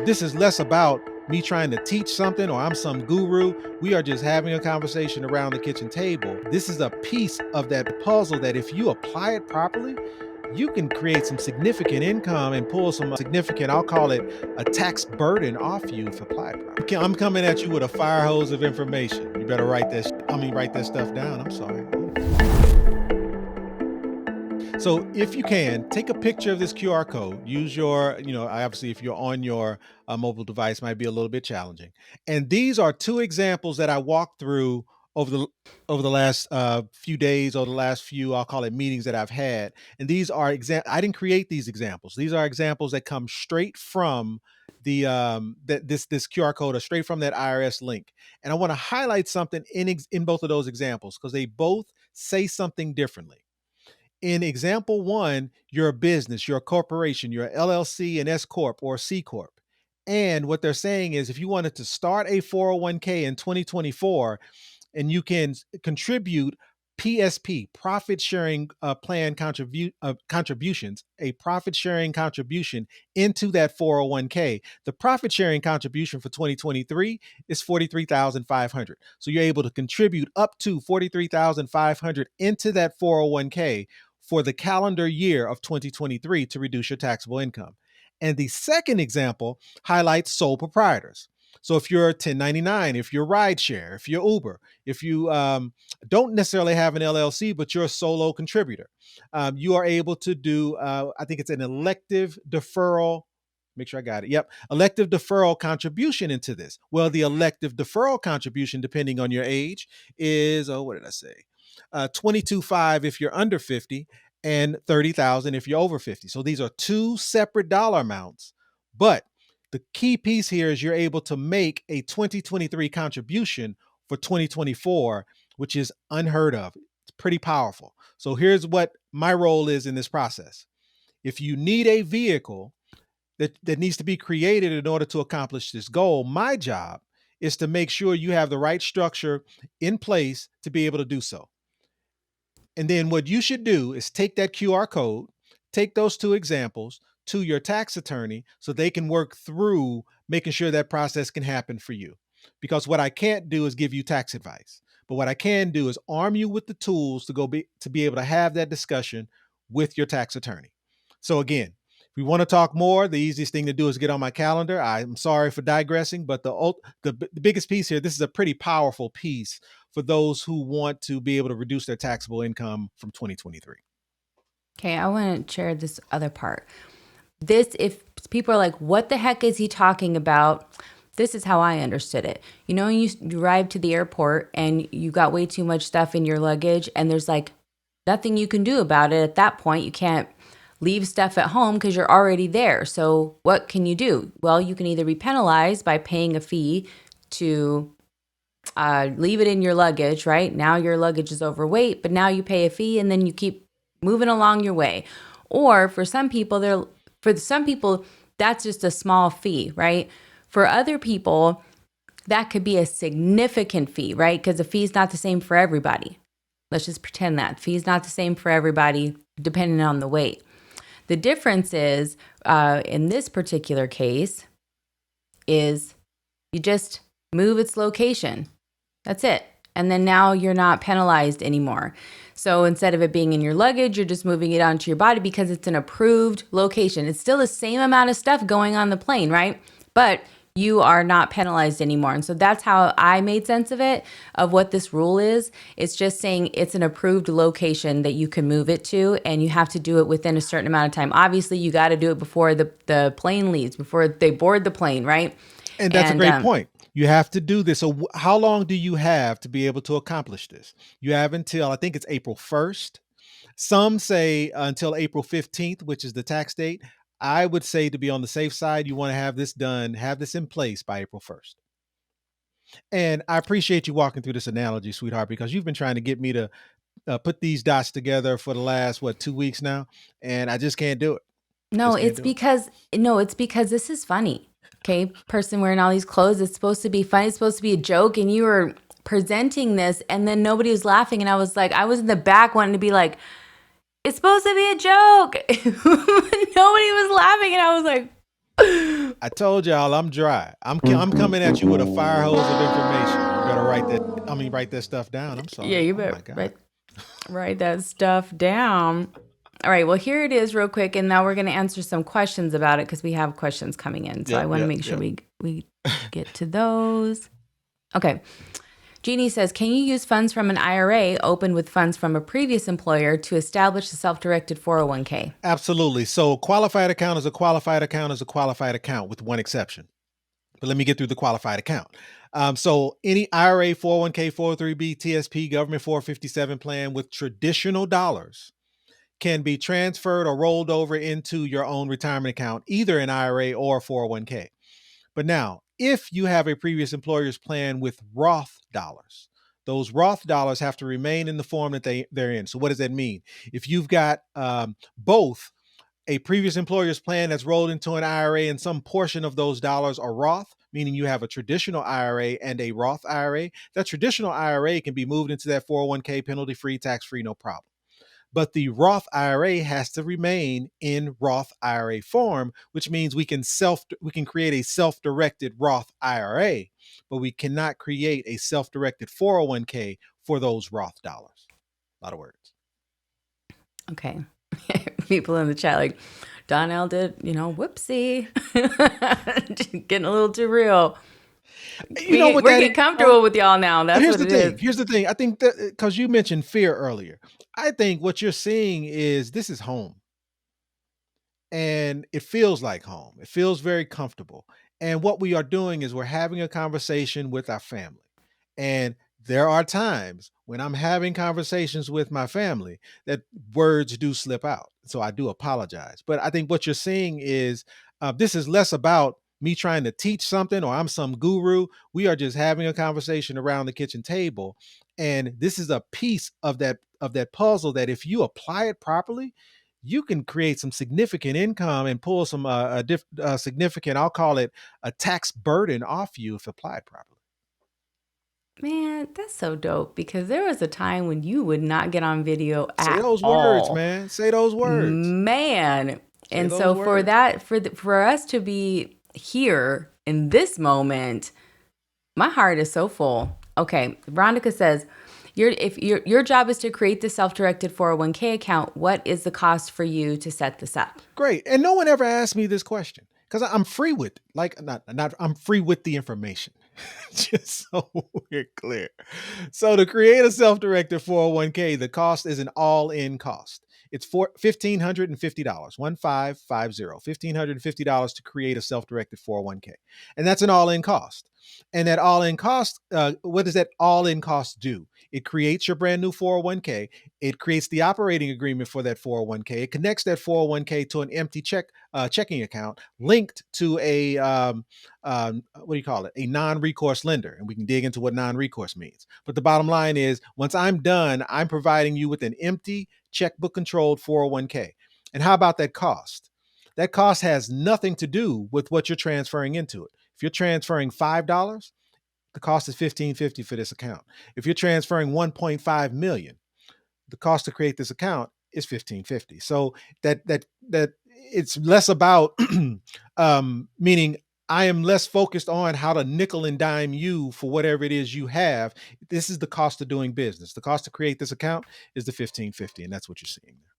This is less about me trying to teach something or I'm some guru. We are just having a conversation around the kitchen table. This is a piece of that puzzle that if you apply it properly, you can create some significant income and pull some significant, I'll call it a tax burden off you if applied properly. I'm coming at you with a fire hose of information. You better write that stuff down. I'm sorry. So if you can, take a picture of this QR code. Use your, obviously if you're on your mobile device, might be a little bit challenging. And these are two examples that I walked through over the last few days or the last few, I'll call it meetings that I've had. And these are I didn't create these examples. These are examples that come straight from the this QR code or straight from that IRS link. And I want to highlight something in both of those examples because they both say something differently. In example one, you're a business, you're a corporation, you're a LLC, an S Corp, or a C Corp. And what they're saying is if you wanted to start a 401k in 2024 and you can contribute PSP, profit sharing plan contributions, a profit sharing contribution into that 401k. The profit sharing contribution for 2023 is 43,500. So you're able to contribute up to 43,500 into that 401k for the calendar year of 2023 to reduce your taxable income. And the second example highlights sole proprietors. So if you're 1099, if you're rideshare, if you're Uber, if you don't necessarily have an LLC, but you're a solo contributor, you are able to do, I think it's an elective deferral. Make sure I got it. Yep. Elective deferral contribution into this. Well, the elective deferral contribution, depending on your age, is, what did I say? 22.5 if you're under 50 and 30,000 if you're over 50. So these are two separate dollar amounts, but the key piece here is you're able to make a 2023 contribution for 2024, which is unheard of. It's pretty powerful. So here's what my role is in this process. If you need a vehicle that needs to be created in order to accomplish this goal, my job is to make sure you have the right structure in place to be able to do so. And then what you should do is take that QR code, take those two examples to your tax attorney so they can work through making sure that process can happen for you. Because what I can't do is give you tax advice, but what I can do is arm you with the tools to be able to have that discussion with your tax attorney. So again, if we want to talk more, the easiest thing to do is get on my calendar. I'm sorry for digressing, but the biggest piece here, this is a pretty powerful piece for those who want to be able to reduce their taxable income from 2023. Okay, I want to share this other part. If people are like, what the heck is he talking about? This is how I understood it. You arrive to the airport and you got way too much stuff in your luggage and there's like nothing you can do about it. At that point, you can't leave stuff at home because you're already there. So what can you do? Well, you can either be penalized by paying a fee to leave it in your luggage, right? Now your luggage is overweight, but now you pay a fee and then you keep moving along your way. Or for some people, that's just a small fee, right? For other people, that could be a significant fee, right? Because the fee is not the same for everybody. Let's just pretend that. Fee is not the same for everybody, depending on the weight. The difference is, in this particular case, is you just move its location. That's it. And then now you're not penalized anymore. So instead of it being in your luggage, you're just moving it onto your body because it's an approved location. It's still the same amount of stuff going on the plane, right? But you are not penalized anymore. And so that's how I made sense of what this rule is. It's just saying it's an approved location that you can move it to, and you have to do it within a certain amount of time. Obviously, you got to do it before the plane leaves, before they board the plane, right? And that's a great point. You have to do this. So how long do you have to be able to accomplish this? You have until, I think it's April 1st. Some say until April 15th, which is the tax date. I would say to be on the safe side, you want to have this done, have this in place by April 1st. And I appreciate you walking through this analogy, sweetheart, because you've been trying to get me to put these dots together for the last, 2 weeks now, and I just can't do it. It's because this is funny. Okay, person wearing all these clothes, it's supposed to be funny, it's supposed to be a joke, and you were presenting this, and then nobody was laughing, and I was in the back wanting to be like, it's supposed to be a joke. Nobody was laughing, and I was like, I told y'all I'm dry. I'm coming at you with a fire hose of information. You better write that. I mean, write that stuff down. I'm Yeah, sorry. you Oh better my God. write that stuff down. All right, well, here it is real quick, and now we're going to answer some questions about it because we have questions coming in. So I Yep, want to yep, make sure yep. we get to those. Okay. Jeannie says, can you use funds from an IRA opened with funds from a previous employer to establish a self-directed 401k? Absolutely. So qualified account is a qualified account is a qualified account with one exception. But let me get through the qualified account. So any IRA, 401k, 403b, TSP, government 457 plan with traditional dollars can be transferred or rolled over into your own retirement account, either an IRA or 401k. But now, if you have a previous employer's plan with Roth dollars, those Roth dollars have to remain in the form that they're in. So what does that mean? If you've got both a previous employer's plan that's rolled into an IRA and some portion of those dollars are Roth, meaning you have a traditional IRA and a Roth IRA, that traditional IRA can be moved into that 401k penalty free, tax free, no problem. But the Roth IRA has to remain in Roth IRA form, which means we can create a self-directed Roth IRA, but we cannot create a self-directed 401k for those Roth dollars. A lot of words. Okay. People in the chat like, Donnell did, whoopsie. Getting a little too real. You know what We're that is, getting though? comfortable with y'all now. But That's here's what the it thing. is. Here's the thing. I think that because you mentioned fear earlier, I think what you're seeing is this is home and it feels like home. It feels very comfortable. And what we are doing is we're having a conversation with our family. And there are times when I'm having conversations with my family that words do slip out. So I do apologize. But I think what you're seeing is this is less about me trying to teach something or I'm some guru. We are just having a conversation around the kitchen table. And this is a piece of that puzzle that if you apply it properly, you can create some significant income and pull some significant, I'll call it a tax burden off you if applied properly. Man, that's so dope because there was a time when you would not get on video Say at those words, all. man. Say those words. Man. Say And those so for words. that, for us to be here in this moment, my heart is so full. Okay, Veronica says, if your job is to create the self-directed 401k account, what is the cost for you to set this up? Great. And no one ever asked me this question because I'm free with like not I'm free with the information. Just so we're clear. So to create a self-directed 401k, the cost is an all-in cost. It's for $1,550, 1550, $1,550 to create a self-directed 401k. And that's an all-in cost. And that all-in cost, what does that all-in cost do? It creates your brand new 401k. It creates the operating agreement for that 401k. It connects that 401k to an empty checking account linked to a what do you call it? A non-recourse lender. And we can dig into what non-recourse means. But the bottom line is once I'm done, I'm providing you with an empty checkbook controlled 401k. And how about that cost? That cost has nothing to do with what you're transferring into it. If you're transferring $5, the cost is $1,550 for this account. If you're transferring 1.5 million, the cost to create this account is $1,550. So that it's less about meaning I am less focused on how to nickel and dime you for whatever it is you have. This is the cost of doing business. The cost to create this account is the $1,550, and that's what you're seeing there.